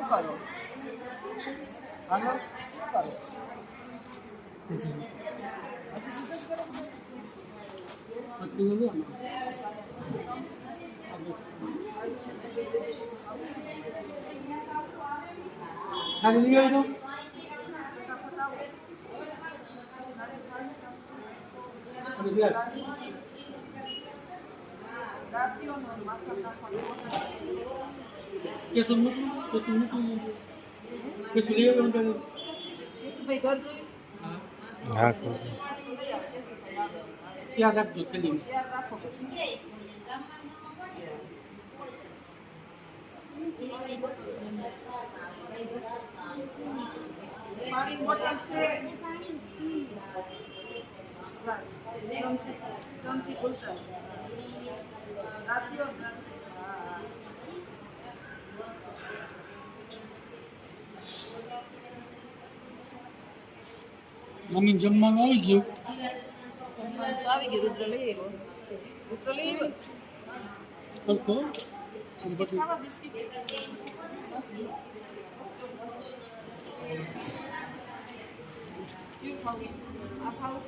કરો હાલો કરો કેશુભાઈ ઘર જોયું હા ત્યાં રાખજો થેલીમાં રાખો પાણી બોટલ છે બસ ચમચી બોલતા રાખજો મમ્મી જમવાનું આવી ગયું. જમવાનું તો આવી ગયું રુદ્ર લઈ આવ્યો સરખો બિસ્કિટ ખાવા બિસ્કિટ શું ખાવું આ ખાવું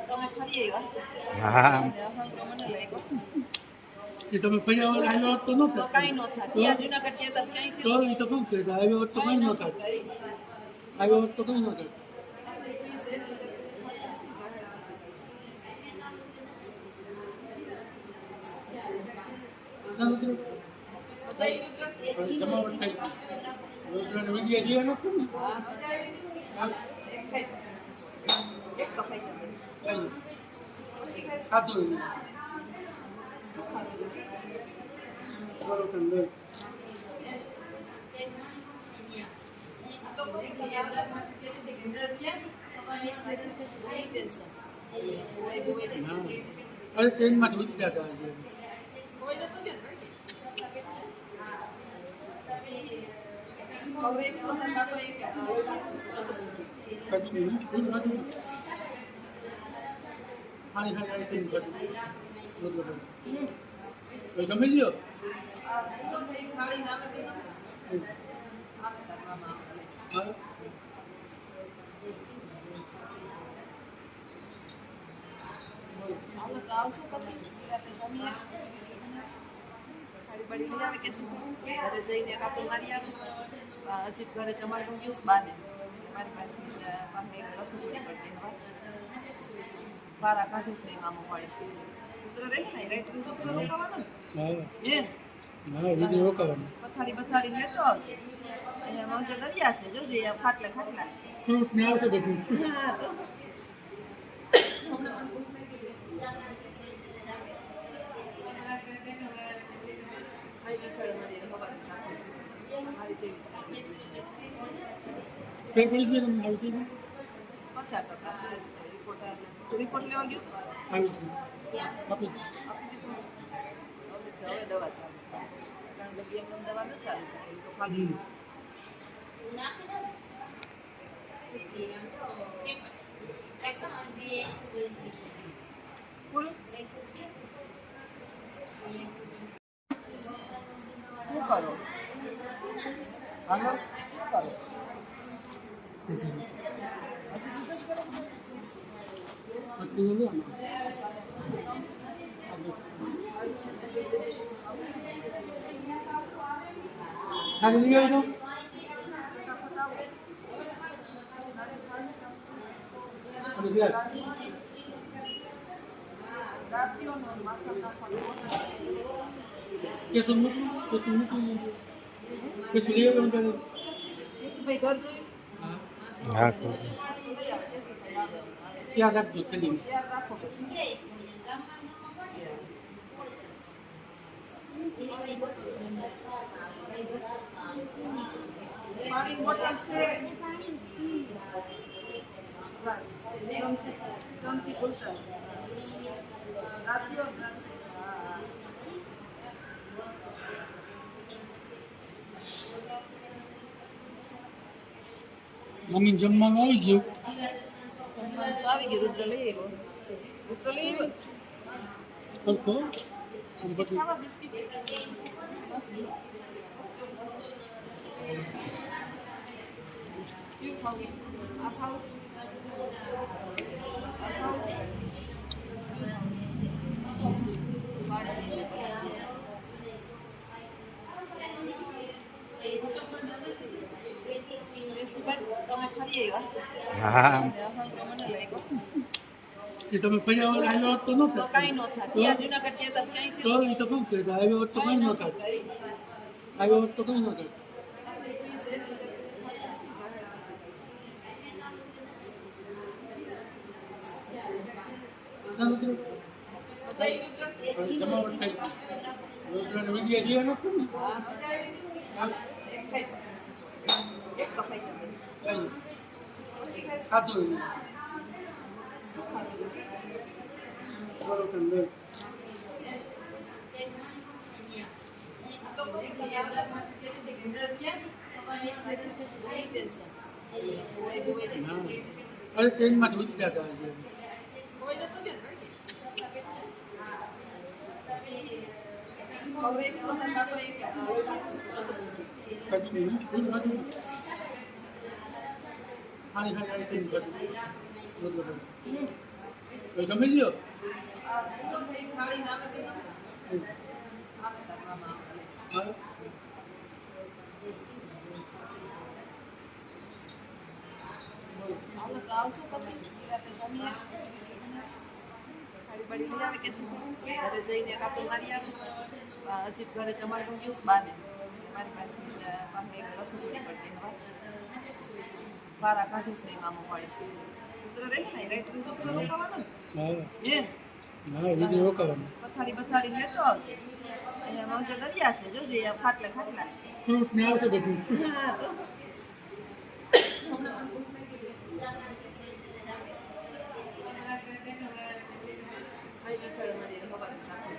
તમે ફરી આવ્યા હા અને મને લઈ ગયો એ તમે ફર્યા વાર આવ્યો હોત તો ન તો થાય. કાંઈ ન થાય ત્યાં જુનાગઢ ગયા હતા ક્યાંય તો એ તો શું કહે આવ્યો હોત તો કંઈ ન થાય. આવ્યો હોત તો કંઈ ન થાય. આપણી ફીસ એટલી તો જમાવટ થઈ રોજગાર વિદ્યા જીવન હતું ને સાદું અરે ટ્રેનમાંથી ઉતર્યા હતા આજે. પાણી ખાલી ટ્રેન કરી ગમે લ્યો ઘરે જઈને કાપડ મારી આવે અજીત ઘરે જમાડું ગયું બાને મારી પાછું રખડું પડતી બારા કાઢીશ નહીં મામો પડે છે પુત્ર રહે ને રાઈટ પુત્ર રોકાવાનો હા ને હા વિધિ રોકાવાનું પથારી લેતો આવશે અને મોજે દરિયા છે જોજે આ ખાટલા ખાટલા ફ્રૂટ ને આવશે બધું. હા તો ભાઈ બિચારો નથી ખબર મારી જેવી ફેર પડી ગયો ને આવતી ને 50% છે રિપોર્ટ લેવા ગયો આવી ગયું. આપી આપી દીધું હવે દવા ચાલુ કારણ કે એમ દવા ન ચાલુ થાય એ તો ખાલી પૂરું શું કરો હાલો કરો પછી લો ને ખાલી લઈ આવ્યો અને ગ્લાસ કેશું મૂકું કેશું લઈ આવ્યો ને કેશુભાઈ ઘર જોયું હા ત્યાં રાખજો થેલીમાં ત્યાં રાખો પાણી બોટલ છે બસ ચમચી બોલતા રાખજો મમ્મી જમવાનું આવી ગયું. જમવાનું તો આવી ગયું. રુદ્ર લઈ આવ્યો. રુદ્ર લઈ આવ્યો. સરખો બિસ્કિટ ખાવા બિસ્કિટ. શું ખાવું? આ ખાવું? આ ખાવું? બાળકને દે પછી. રેશુભાઈ, તમે ફરી આવ્યા? હા અને અહંગ્રહ મને લઈ ગયો. એ તમે ફર્યા વગર આવ્યો હોત તો ન તો થાય. કાંઈ ન થાય. ત્યાં જુનાગઢ ગયા તા ક્યાંય તો થયું? એ તો શું કહે આવ્યો હોત તો કંઈ ન થાય. આવ્યો હોત તો કંઈ ન થાય. આપણી ફીસ એટલી તો ના રુદ્ર, મજા આવી રુદ્ર? હવે જમાવટ થઈ ગઈ. રુદ્રને વિદ્યા જીવા નતું ને. હા, મજા આવી. હા, એક ખાઈ જા. એક તો ખાઈ જા. કાંઈ નહીં. પછી ખાઈશ. ખાધું એને. ખાધું. બરોબર લે. ટેન્શન. હોય નહીં. હા. અરે ટ્રેનમાંથી ઉતર્યા હતા આજે. હોય નતું ને ભાઈ. હવે એવી પોતાના બાપાએ કે હોય ખાધું નહીં. ફૂલ ખાધું. ખાલી ખાલી આવી ટ્રેન ખાધું. રુદ્ર તો જમી લ્યો. થાળી નામે કીધું આવે તારી મામા હા. હાલો તો આવજો પછી રાતે જમીએ પછી થાળી બાળી લઈ આવે કે શું ઘરે જઈને કાપો મારી આવે અજીત ઘરે જમાડવાનું ગયું બાને મારી પાસે રખડું નહીં પડતી હવે બારા કાઢીશ નહીં મામો પાડે છે પુત્ર રહે ને રાઈટ પુત્ર રોકાવાનો હા. ને હા, વિધિ રોકાવાનું. પથારી લેતો આવજે અને મોજે દરિયા છે જોજે આ ખાટલા ખાટલા ફ્રૂટ ને આવશે બધું. હા તો ભાઈ બિચારો મારી હવા નાખો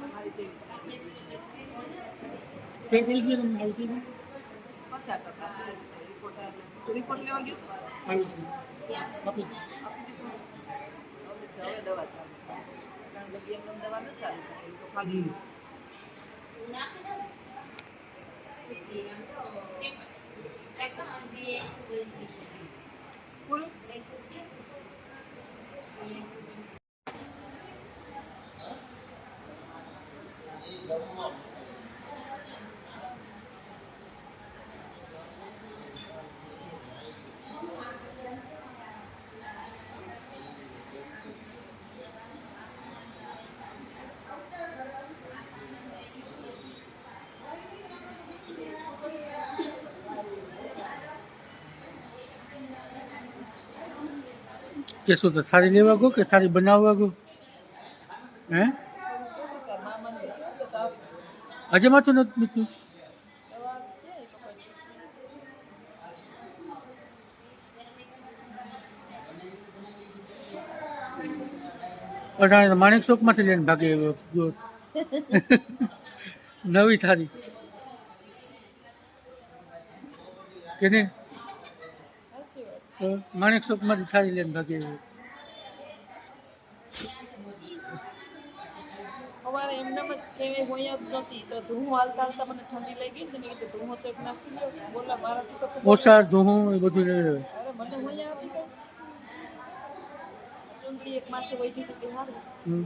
મારી જેવી ફેર પડી ગયો ને આવતી ને? 50% છે રિપોર્ટ લેવા ગયો આવી ગયું. આપી દો. આપી દીધું હવે દવા ચાલુ કારણ કે એમ દવા ન ચાલુ થાય એ તો ખાલી પૂરું કે શું તો થાળી લેવા ગયો કે થાળી બનાવવા ગયો? હે મામાને તો આજે માથું નથી મૂક્યું. દવા ક્યાં અઢારે માણેક ચોકમાંથી લઈને ભાગી આવ્યો ગયો. નવી થાળી કે નહીં? સાચી વાત તો માણેક ચોકમાંથી થાળી લઈને ભાગી આવ્યો. અમારે એમનામ જ કેવી હોય જ નથી તો ધૂમ હાલતા હાલતા મને ઠંડી લઈ ગઈ ને મેં કીધું ધૂમ તો એક નાખી લ્યો બોલા મારાથી તો ખૂબ ઓછા ધૂહું એ બધું લઈ આવે. અરે મને હોય આપી દે ચૂંટણી એક માથે બેઠી હતી તે હારું હમ.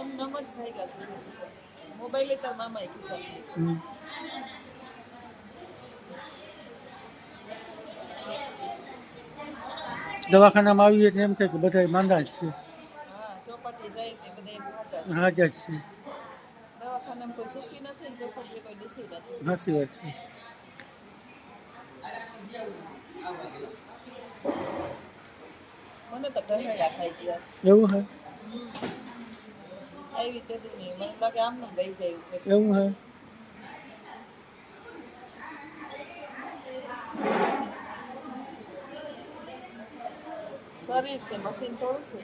એમ નમ જ થઈ ગયા સીધે સીધા મોબાઈલ તાર મામાએ ખિસ્સા હમ. દવાખાનામાં આવીએ એટલે એમ થાય કે બધા માંદા જ છે. હા ચોપાટી જાય તે બધા હાજર હાજર છે. દવાખાનામાં કોઈ સુખી નથી ને ચોપાટીએ કોઈ દુખી નથી સાચી વાત છે. મને તો ઢહેયા ખાઈ ગયા છે. એવું હે? આવી તે દી નહીં. મને લાગે આમને દઈ જાય એવું કંઈક. એવું હે? શરીર છે મશીન થોડું છે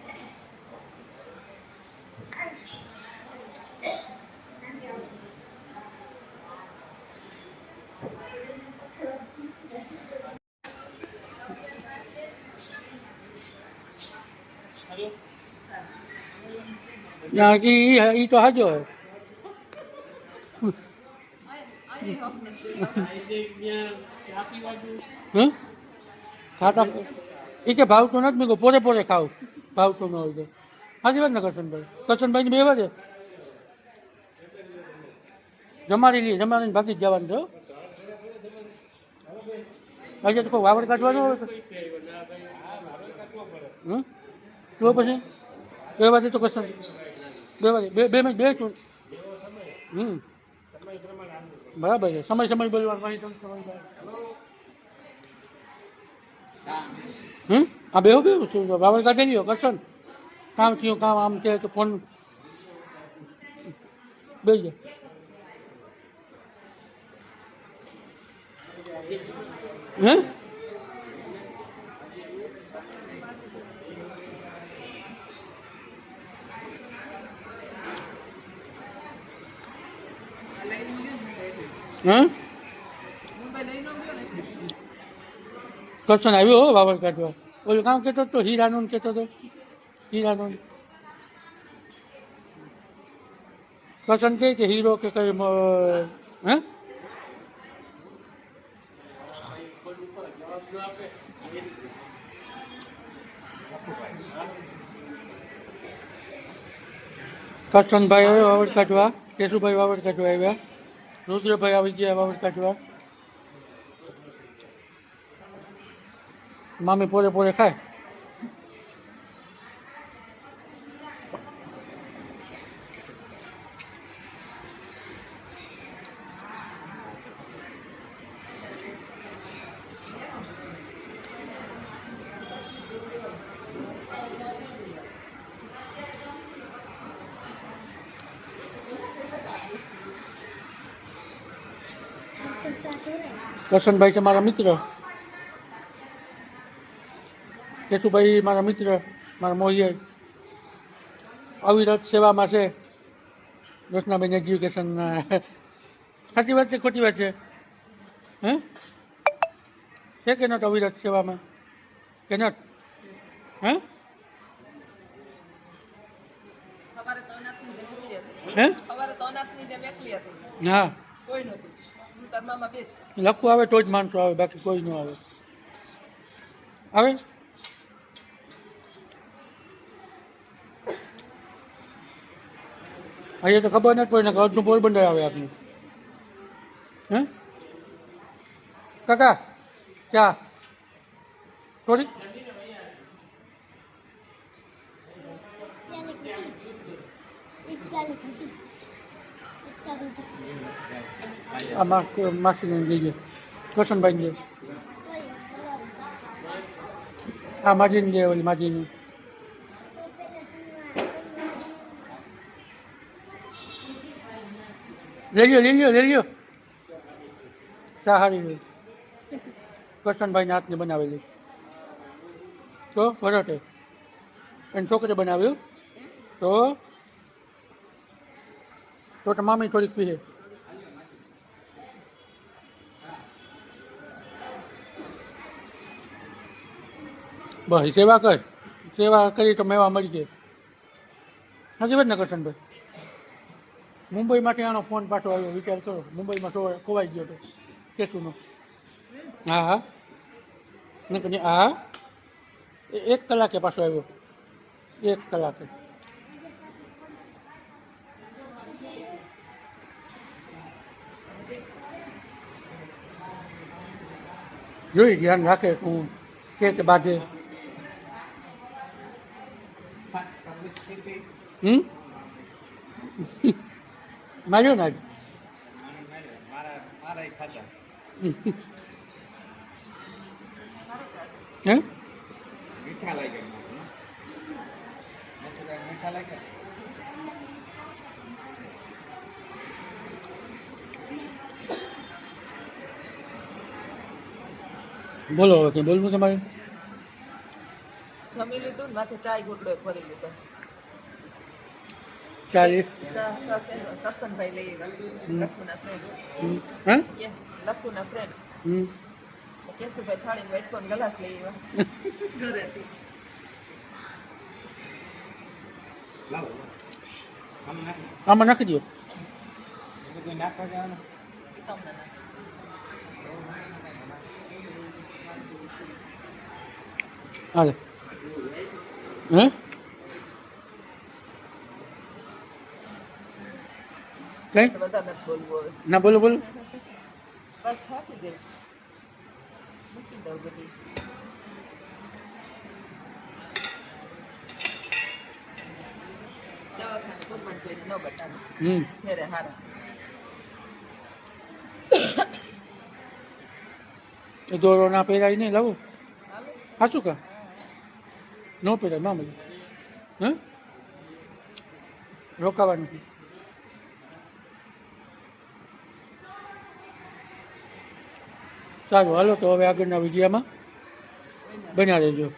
ના ઈ તો હાજો હે અહીં હક નથી દેતા. હં ખાતા એ કે ભાવતું નથી મેં કહું પોરે પોરે ખાવ ભાવતું ન હોય તો સાચી વાત ને કરશનભાઈ ને બે વાગે જમાડીને ભાગી જ જવાનું છો આજે તો કોઈ વાવડ કાઢવાનું હોય તો પછી 2 વાગે તો કરશન 2 વાગે બે મિનિટ બે બરાબર છે સમય બોલવાનું આ બે વાવડ કાઢી લ્યો કરશન કામ થયું કામ આમ તે તો ફોન બે જાય હે મુંબઈ લઈ ન ગયો ને એટલે. કરશન આવ્યો હો વાવડ કાઢવા ઓલું કામ કહેતો હતો હીરાનું કહેતો હતો હીરાનું કરશન કહે કે હીરો કે કઈ હે કરશનભાઈ આવ્યો વાવડ કાઢવા કેશુભાઈ વાવડ કાઢવા આવ્યા રુદ્રભાઈ આવી ગયા વાવડ કાઢવા મામી પોરે પોરે ખાય કરશનભાઈ છે મારા મિત્ર કેશુભાઈ મારા મિત્ર મારા મોહિયા અવિરત સેવામાં છે રોશનાબેન એજ્યુકેશન સાચી વાત છે ખોટી વાત છે હે કે નટ અવિરત સેવામાં કે નટ હે સવારે તો અનાથની જેમ એકલી હતી. હે સવારે તો અનાથની જેમ એકલી હતી. હા કોઈ નહોતું. હું તાર મામા બે જ. લખવું આવે તો જ માણસો આવે બાકી કોઈ ન આવે આવે અહીંયા તો ખબર નથી પડે ને અડધું પોરબંદર આવે આપનું હે કાકા ચા થોડીક આ માસીને જઈએ કરશનભાઈને જે આ માજીને જે ઓલી માજીને લઈ લ્યો ચા હારી લ્યો કરશનભાઈના હાથની બનાવેલી તો બરાબર એને છોકરે બનાવ્યું તો મામી થોડીક પીએ બસ સેવા કર સેવા કરી તો મેવા મળી જાય હજી વાત ને કરશનભાઈ મુંબઈમાંથી આનો ફોન પાછો આવ્યો વિચાર કરો મુંબઈમાં ખોવાઈ ગયો હતો કેશુનો હા હા હા 1 કલાકે પાછો આવ્યો 1 કલાકે જોઈ ધ્યાન રાખે હું કે બાંધે માર્યો ને હે મીઠા લાગે મીઠા લાગે બોલો હવે કંઈ બોલવું તમારે જમી લીધું ને માથે ચાય ઘૂંટડો એક ભરી લીધો. ચાલી ચા કરશનભાઈ લઈ આવ્યા લખુના ફ્રેન્ડ હે કે લખુના ફ્રેન્ડ કેશુભાઈ થાળીને વાટકો ને ગ્લાસ લઈ આવ્યા ઘરેથી. લાવો આમ નાખી આમાં નાખી દો એ બધું નાખવા જવાનું એ તમને ના હાલે હે કઈ બધા નથી બોલવું હવે ના બોલો બોલો બસ થાકી દે મૂકી દઉં બધી દવાખાને ખુદમાં કોઈને ન બતાવે ફેરે હારા એ દોરો ના પહેરાય નહીં લાવો આવે સાચું કા ન પહેરાય મામલી હે રોકાવાનું સારું હાલો તો હવે આગળના વિડીયોમાં બન્યા રહેજો